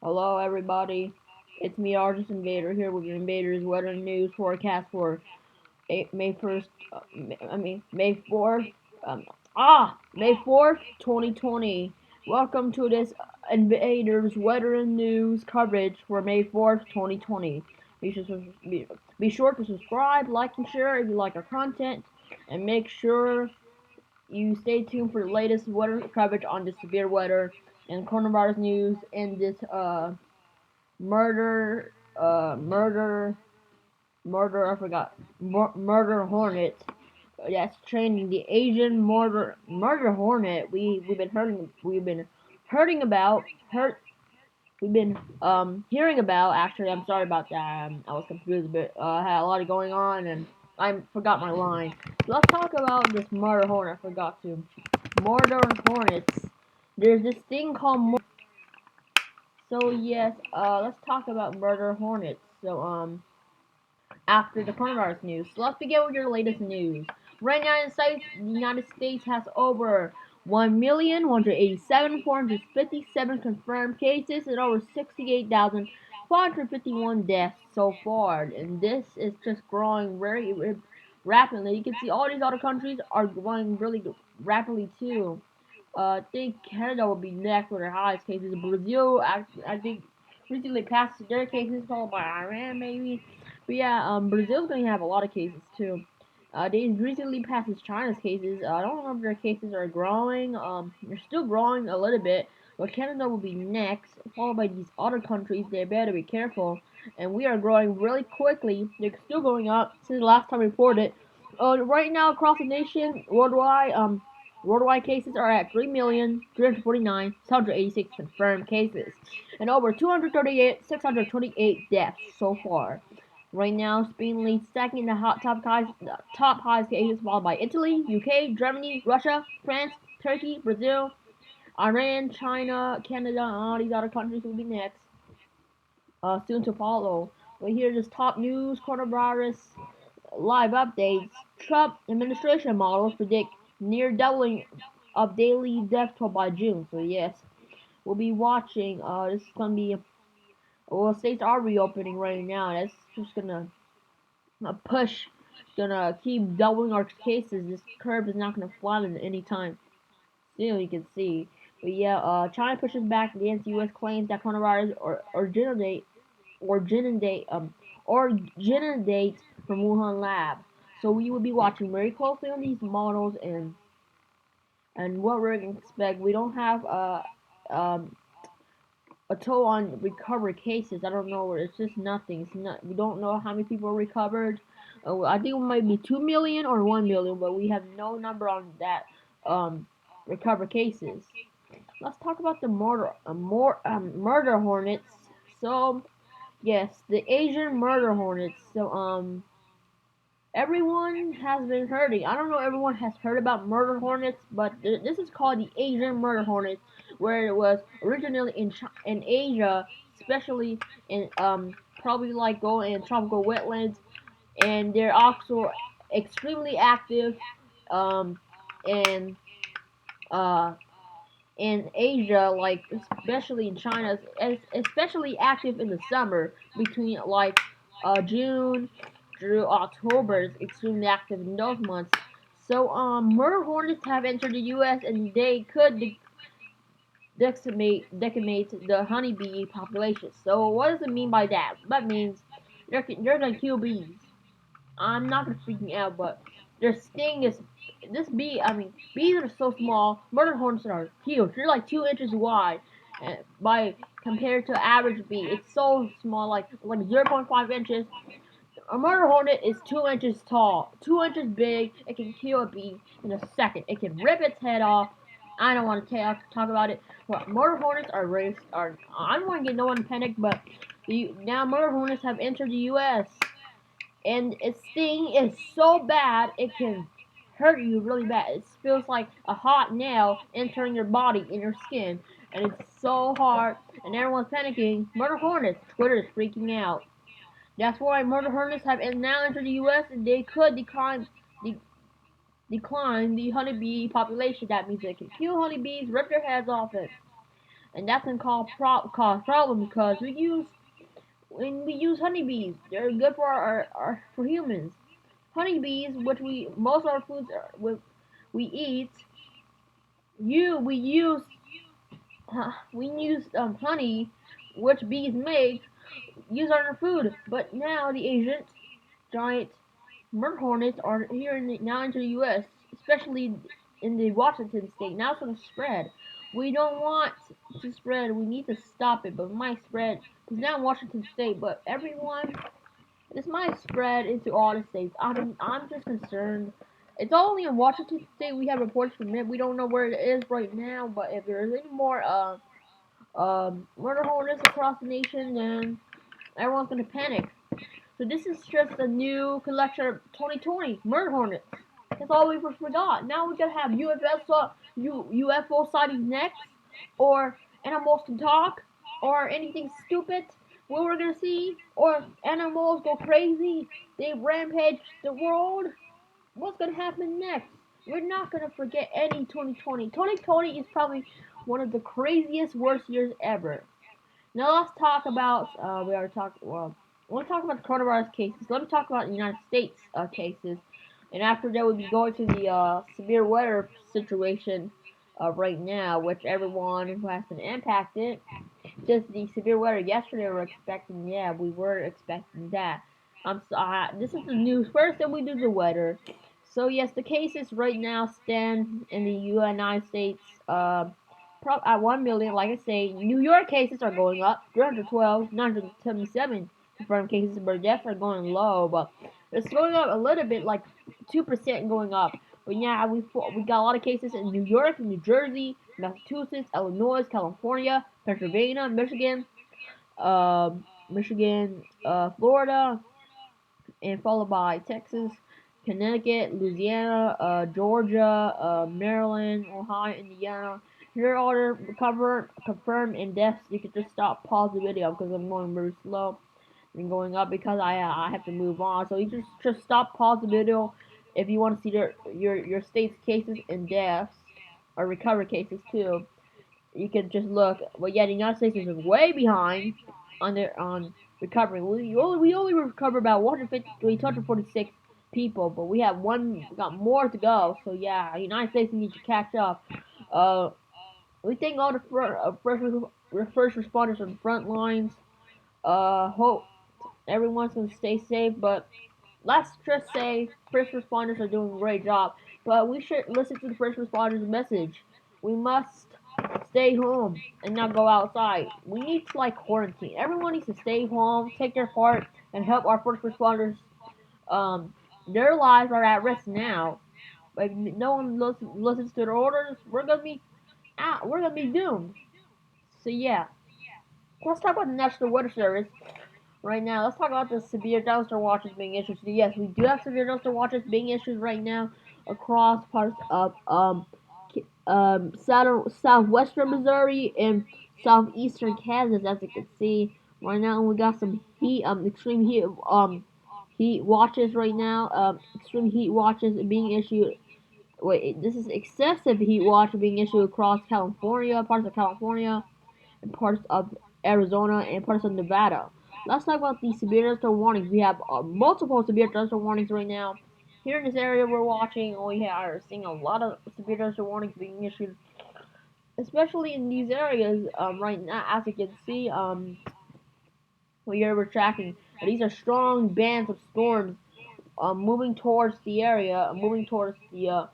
Hello, everybody. It's me, Artist Invader, here with your Invader's weather news forecast for May 1st. May 4th. May 4th, 2020. Welcome to this Invader's weather and news coverage for May 4th, 2020. Be sure to subscribe, like, and share if you like our content, and make sure you stay tuned for the latest weather coverage on the severe weather and coronavirus news and this murder, murder. I forgot. Murder hornet. That's training the Asian murder hornet. We've been hurting about hurt. We've been hearing about. Actually, I'm sorry about that. I was confused a bit. I had a lot of going on and I forgot my line. So let's talk about this murder hornet. I forgot to. Murder hornets. There's this thing called. So yes, let's talk about murder hornets. So after the coronavirus news, so let's begin with your latest news. Right now, the United States has over 1,187,457 confirmed cases and over 68,451 deaths so far. And this is just growing very rapidly. You can see all these other countries are growing really rapidly too. I think Canada will be next with their highest cases. Brazil, I think, recently passed their cases, followed by Iran, maybe. But yeah, Brazil's going to have a lot of cases, too. They recently passed China's cases. I don't know if their cases are growing. They're still growing a little bit. But Canada will be next, followed by these other countries. They better be careful. And we are growing really quickly. They're still going up since the last time reported. Right now, across the nation, worldwide cases are at 3,349,686 confirmed cases, and over 238,628 deaths so far. Right now, Spain leads second in the top highest cases, followed by Italy, UK, Germany, Russia, France, Turkey, Brazil, Iran, China, Canada, and all these other countries will be next, soon to follow. But here's just top news, coronavirus live updates. Trump administration models predict near doubling of daily death toll by June. So yes, we'll be watching. This is gonna be. Well, states are reopening right now. That's just gonna push. Gonna keep doubling our cases. This curve is not gonna flatten anytime soon. You can see. But yeah, China pushes back against U.S. claims that coronavirus originate from Wuhan lab. So we will be watching very closely on these models and what we're going to expect. We don't have um, a toll on recovered cases. I don't know. It's just nothing. It's not. We don't know how many people are recovered. I think it might be 2 million or 1 million, but we have no number on that recovered cases. Let's talk about the murder hornets. So yes, the Asian murder hornets. So everyone has been hurting. I don't know everyone has heard about murder hornets, but this is called the Asian murder hornets, where it was originally in Asia, especially in probably like go in tropical wetlands, and they're also extremely active um in uh in Asia, like especially in China, especially active in the summer between like June through October. Is extremely active in those months. So murder hornets have entered the U.S. and they could decimate the honeybee population. So what does it mean by that? That means they're gonna kill bees. I'm not gonna freaking out, but their sting is this bee. I mean, bees are so small. Murder hornets are huge. They're like 2 inches wide, by compared to average bee. It's so small, like 0.5 inches. A murder hornet is 2 inches tall, 2 inches big. It can kill a bee in a second. It can rip its head off. I don't want to talk about it. But murder hornets are. I don't want to get no one panicked, but now murder hornets have entered the U.S. and its sting is so bad it can hurt you really bad. It feels like a hot nail entering your body in your skin, and it's so hard. And everyone's panicking. Murder hornets. Twitter is freaking out. That's why murder hornets have now entered the U.S. and they could decline the honeybee population. That means they can kill honeybees, rip their heads off it. and that's gonna cause problems because when we use honeybees, they're good for for humans. Honeybees, which we most of our foods we eat, we use honey, which bees make, use on our food. But now the ancient giant murder hornets are here now into the U.S., especially in the Washington state. Now it's going to spread. We don't want to spread. We need to stop it, but it might spread. It's now in Washington state, but everyone, this might spread into all the states. I'm just concerned. It's only in Washington state we have reports from it. We don't know where it is right now, but if there's any more murder hornets across the nation, then everyone's gonna panic. So this is just a new collection of 2020 murder hornets. That's all we forgot. Now we gotta have UFO sightings next, or animals can talk, or anything stupid. What we're gonna see, or animals go crazy, they rampage the world. What's gonna happen next? We're not gonna forget any 2020. 2020 is probably one of the craziest, worst years ever. Now let's talk about we already talked. Well, I want to talk about the coronavirus cases. Let me talk about the United States cases, and after that we'll be going to the severe weather situation right now, which everyone who has been impacted. Just the severe weather yesterday, we were expecting. Yeah, we were expecting that. This is the news first, then we do the weather. So yes, the cases right now stand in the United States. At 1 million, like I say, New York cases are going up, 312, 977 confirmed cases, but deaths are going low, but it's going up a little bit, like 2% going up. But yeah, we got a lot of cases in New York, New Jersey, Massachusetts, Illinois, California, Pennsylvania, Florida, and followed by Texas, Connecticut, Louisiana, Georgia, Maryland, Ohio, Indiana. Here are the confirmed and deaths. You can just stop, pause the video because I'm going very slow and going up because I have to move on. So you just stop, pause the video if you want to see your state's cases and deaths or recovery cases too. You can just look. But yeah, the United States is way behind on recovering. We only recover about 150 246 people, but we got more to go. So yeah, the United States needs to catch up. Uh, we thank all the first responders on the front lines. Hope everyone's gonna stay safe, but let's just say first responders are doing a great job. But we should listen to the first responders' message. We must stay home and not go outside. We need to like quarantine. Everyone needs to stay home, take their part, and help our first responders. Their lives are at risk now. If no one listens to their orders, we're gonna be out. We're gonna be doomed. So yeah, let's talk about the National Weather Service right now. Let's talk about the severe thunderstorm watches being issued. So yes, we do have severe thunderstorm watches being issued right now across parts of southwestern Missouri and southeastern Kansas, as you can see right now. We got some extreme heat watches right now. Extreme heat watches being issued. Wait, this is excessive heat watch being issued across California, parts of California, and parts of Arizona and parts of Nevada. Let's talk about the severe thunderstorm warnings. We have multiple severe thunderstorm warnings right now. Here in this area we're watching, we are seeing a lot of severe thunderstorm warnings being issued, especially in these areas right now. As you can see, we're tracking. These are strong bands of storms moving towards the area, moving towards the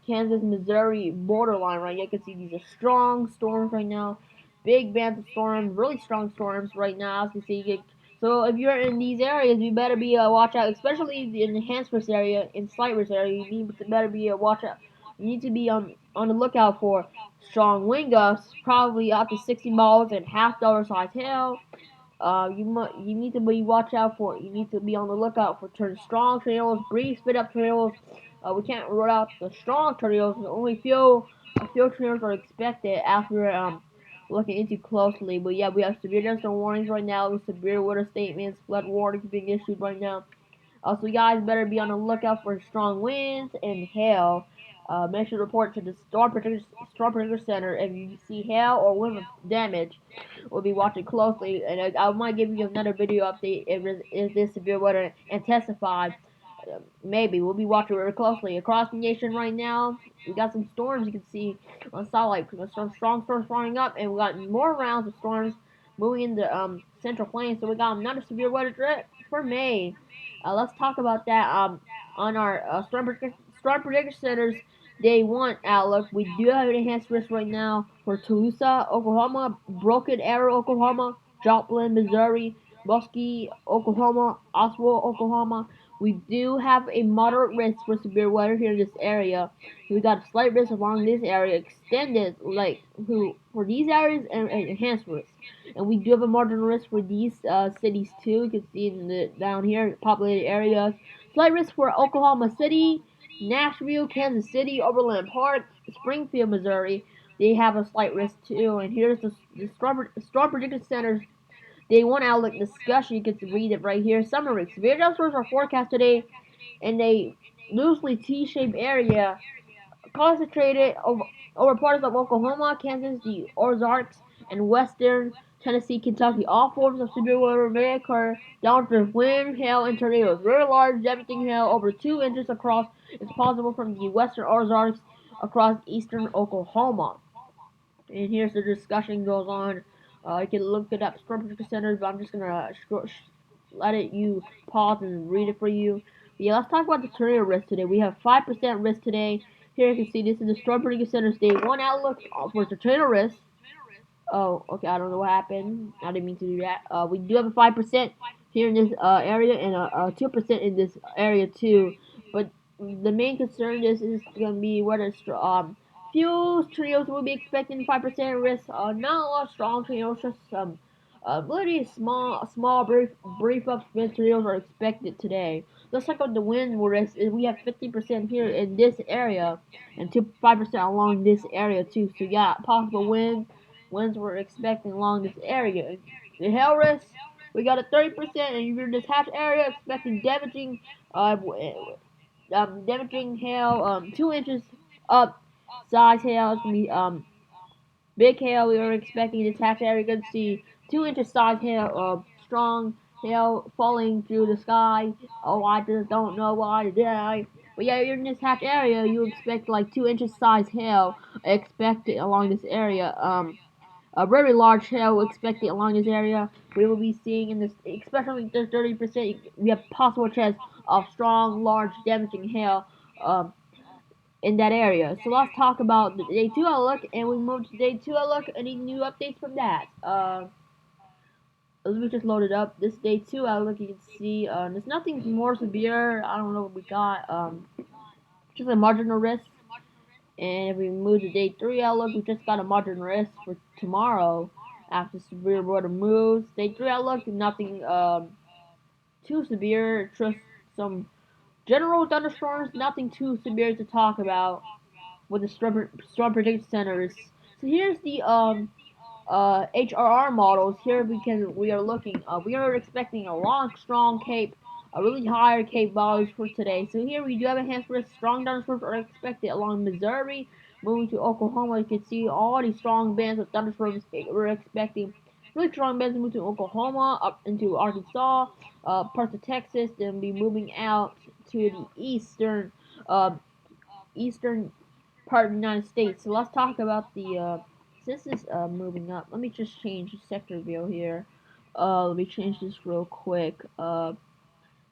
Kansas Missouri borderline. Right, you can see these are strong storms right now, big bands of storms, really strong storms right now. As you can see, so if you're in these areas, you better be watch out, especially in the Hansford area, in Slighters area. You need to better be watch out. You need to be on the lookout for strong wind gusts, probably up to 60 miles and half dollar size hail. You need to be watch out for. You need to be on the lookout for strong tornadoes, brief spit up tornadoes. We can't rule out the strong tornadoes. Only a few tornadoes are expected after looking into closely. But yeah, we have severe thunderstorm warnings right now. With severe weather statements, flood warnings being issued right now. Also, you guys better be on the lookout for strong winds and hail. make sure to report to the Storm Protector Center if you see hail or wind damage. We'll be watching closely, and I might give you another video update if this severe weather intensifies. Maybe we'll be watching very closely across the nation right now. We got some storms you can see on satellite. Some strong storms flying up, and we got more rounds of storms moving into Central Plains. So we got another severe weather threat for May. Let's talk about that on our Storm Prediction Center's Day 1 outlook. We do have an enhanced risk right now for Tulsa, Oklahoma, Broken Arrow, Oklahoma, Joplin, Missouri, Muskie, Oklahoma, Oswald, Oklahoma. We do have a moderate risk for severe weather here in this area. We got a slight risk along this area, extended like for these areas and enhanced risk. And we do have a marginal risk for these cities too. You can see in the down here populated areas. Slight risk for Oklahoma City, Nashville, Kansas City, Overland Park, Springfield, Missouri. They have a slight risk too. And here's the Storm Prediction Center's Day 1 outlook discussion. You can read it right here. Summary. Severe thunderstorms are forecast today in a loosely T-shaped area concentrated over parts of Oklahoma, Kansas, the Ozarks, and western Tennessee, Kentucky. All forms of severe weather may occur. Downdraft wind, hail, and tornadoes. Very large, devastating hail over 2 inches across is possible from the western Ozarks across eastern Oklahoma. And here's the discussion goes on. You can look it up, Storm Prediction Center, but I'm just gonna let you pause and read it for you. But yeah, let's talk about the tornado risk today. We have 5% risk today. Here you can see this is the Storm Prediction Center's Day 1 outlook for the tornado risk. Oh, okay, I don't know what happened. I didn't mean to do that. We do have a 5% here in this area and a 2% in this area too. But the main concern is going to be whether few trios will be expecting 5% risk. Not a lot of strong trios, just some really small brief upspin trios are expected today. Let's talk about the wind risk. We have 50% here in this area and 5% along this area too. So yeah, possible winds we're expecting along this area. The hail risk, we got a 30%, and you're in this hatch area expecting damaging hail, 2 inches up size hail. It's gonna be big hail. We are expecting this hatch area. You're gonna see 2 inches size hail, strong hail falling through the sky. Oh, I just don't know why today. But yeah, you're in this hatch area. You expect like 2 inches size hail expected along this area. A very large hail expected along this area. We will be seeing in this, especially the 30%. We have possible chance of strong, large, damaging hail in that area. So let's talk about the day 2 outlook, and we move to day 2 outlook. Any new updates from that? Let me just load it up. This day 2 outlook, you can see there's nothing more severe. I don't know what we got. Just a marginal risk. And if we move to day 3 outlook, we just got a margin risk for tomorrow after severe weather moves. Day 3 outlook, nothing too severe, just some general thunderstorms, nothing too severe to talk about with the Storm Prediction Centers. So here's the HRR models. Here we are looking. We are expecting a long, strong cape, a really higher cape values for today. So here we do have enhanced risk. Strong thunderstorms are expected along Missouri, moving to Oklahoma. You can see all these strong bands of thunderstorms we're expecting. Really strong bands moving to Oklahoma, up into Arkansas, parts of Texas, then be moving out to the eastern part of the United States. So let's talk about the this is moving up. Let me just change the sector view here. Let me change this real quick.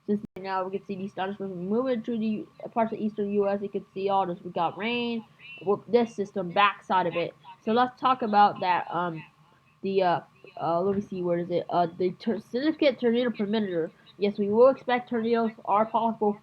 Since now we can see these thunderstorms moving through the parts of eastern U.S. You can see all this. We got rain. With this system backside of it. So let's talk about that. Let me see, where is it? The significant tornado perimeter. Yes, we will expect tornadoes are possible.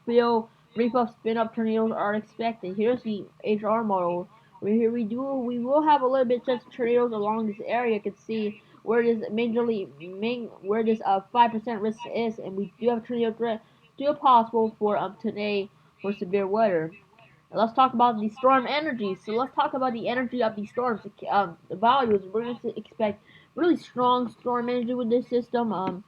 Brief up, spin up tornadoes are expected. Here's the HR model. We will have a little bit just tornadoes along this area. You can see where this where this 5% risk is, and we do have tornado threat still possible for today for severe weather. Let's talk about the storm energy. So let's talk about the energy of these storms. The values, we're going to expect really strong storm energy with this system.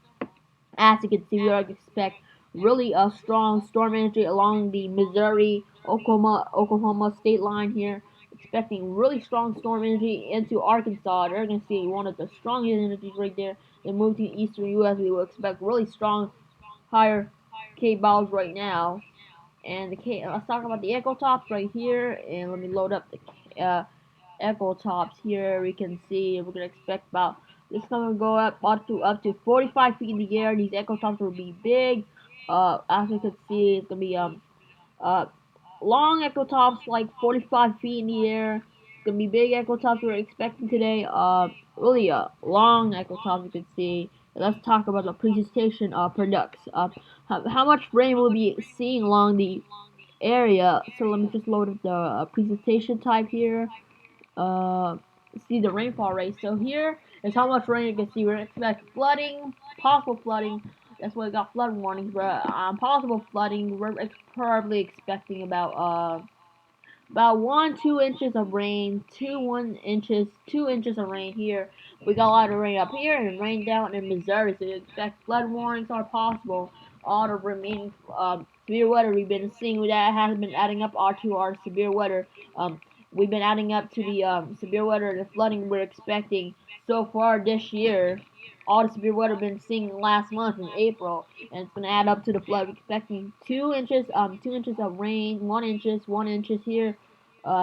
As you can see, we are expect really strong storm energy along the Missouri, Oklahoma state line here. Expecting really strong storm energy into Arkansas. They're going to see one of the strongest energies right there. Then move to the eastern U.S. We will expect really strong, higher K balls right now. And let's talk about the echo tops right here. And let me load up the echo tops here. We can see we're gonna expect about this gonna go up to 45 feet in the air. These echo tops will be big. As you can see, it's gonna be uh long echo tops like 45 feet in the air. It's gonna be big echo tops we're expecting today. Really long echo tops you can see. Let's talk about the precipitation products. How much rain we'll be seeing along the area. So let me just load up the precipitation type here. Uh, See the rainfall rate. So here is how much rain you can see. We're expecting flooding, possible flooding. That's why we got flood warnings. But possible flooding, we're probably expecting about 1-2 inches of rain, 2 inches of rain here. We got a lot of rain up here and rain down in Missouri, so you expect flood warnings are possible. All the remaining severe weather we've been seeing that has been adding up to our severe weather. Um, we've been adding up to the severe weather and the flooding we're expecting so far this year. All the severe weather we've been seeing last month in April, and it's gonna add up to the flood. We're expecting 2 inches of rain, 1 inches here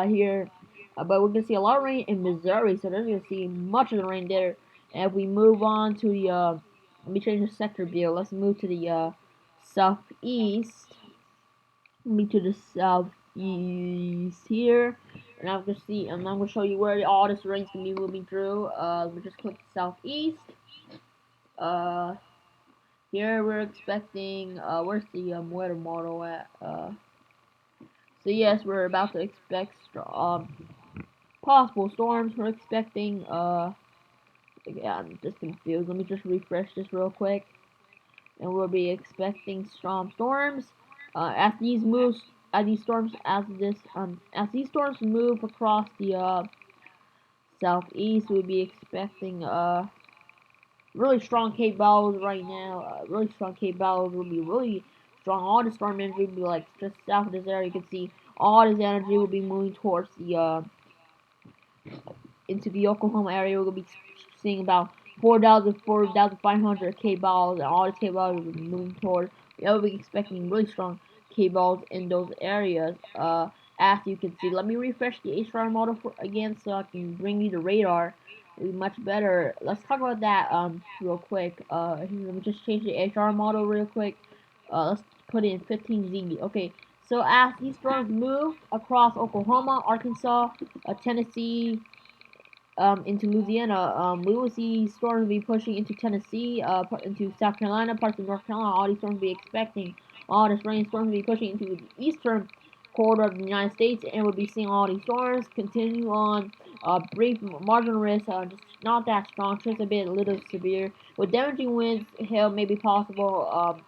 here. But we're gonna see a lot of rain in Missouri, so they're gonna see much of the rain there. And if we move on to the, let me change the sector view. Let's move to the southeast. Me to the southeast here, and I'm gonna show you where all this rain's gonna be moving through. Let me just click southeast. Uh, Here we're expecting. Where's the weather model at? So yes, we're about to expect possible storms. We're expecting, yeah, I'm just confused. Let me just refresh this real quick. And we'll be expecting strong storms. As these moves, as these storms move across the southeast, we'll be expecting really strong Cape Bells right now. Really strong Cape Bells will be really strong. All the storm energy will be like just south of this area. You can see all this energy will be moving towards the into the Oklahoma area. We're gonna be seeing about 4,500 K balls, and all the K balls will be moving toward. We'll be expecting really strong K balls in those areas. As you can see, let me refresh the HDR model again so I can bring you the radar. It'll be much better. Let's talk about that real quick. Let me just change the HDR model real quick. Let's put it in 15Z. Okay. So as these storms move across Oklahoma, Arkansas, Tennessee, into Louisiana, we will see storms be pushing into Tennessee, into South Carolina, parts of North Carolina. All these storms be expecting all this rain. Storms will be pushing into the eastern corridor of the United States, and we'll be seeing all these storms continue on. Brief marginal risk, just not that strong, just a bit, a little severe. With damaging winds, hail may be possible.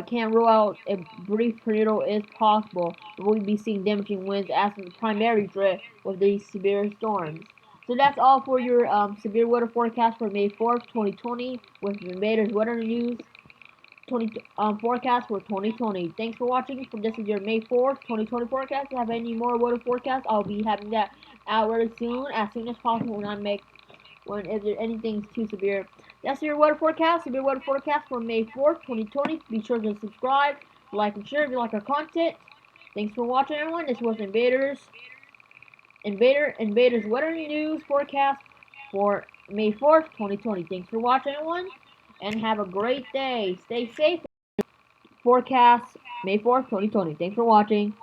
Can't rule out a brief tornado is possible. We'll be seeing damaging winds as the primary threat with these severe storms. So that's all for your severe weather forecast for May 4th, 2020 with Invader's Weather News 20 forecast for 2020. Thanks for watching. This is your May 4th, 2020 forecast. If you have any more weather forecasts, I'll be having that out very soon as possible when I make if there anything's too severe. That's your weather forecast. Severe weather forecast for May 4th, 2020. Be sure to subscribe, like, and share if you like our content. Thanks for watching, everyone. This was Invader's Weather News forecast for May 4th, 2020. Thanks for watching, everyone, and have a great day. Stay safe. Forecast May 4th, 2020. Thanks for watching.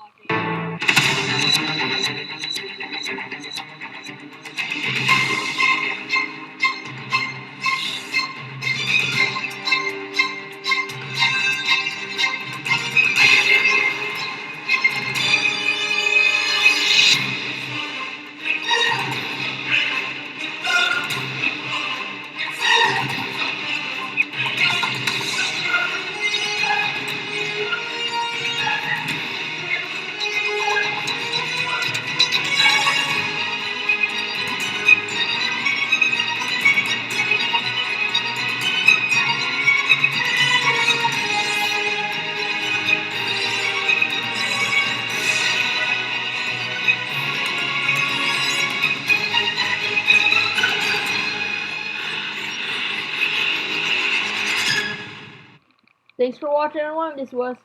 Thanks for watching, everyone. This was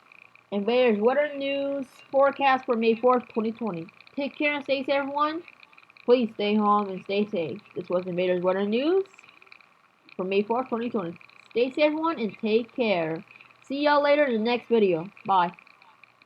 Invader's Weather News forecast for May 4th, 2020. Take care and stay safe, everyone. Please stay home and stay safe. This was Invader's Weather News for May 4th, 2020. Stay safe, everyone, and take care. See y'all later in the next video. Bye.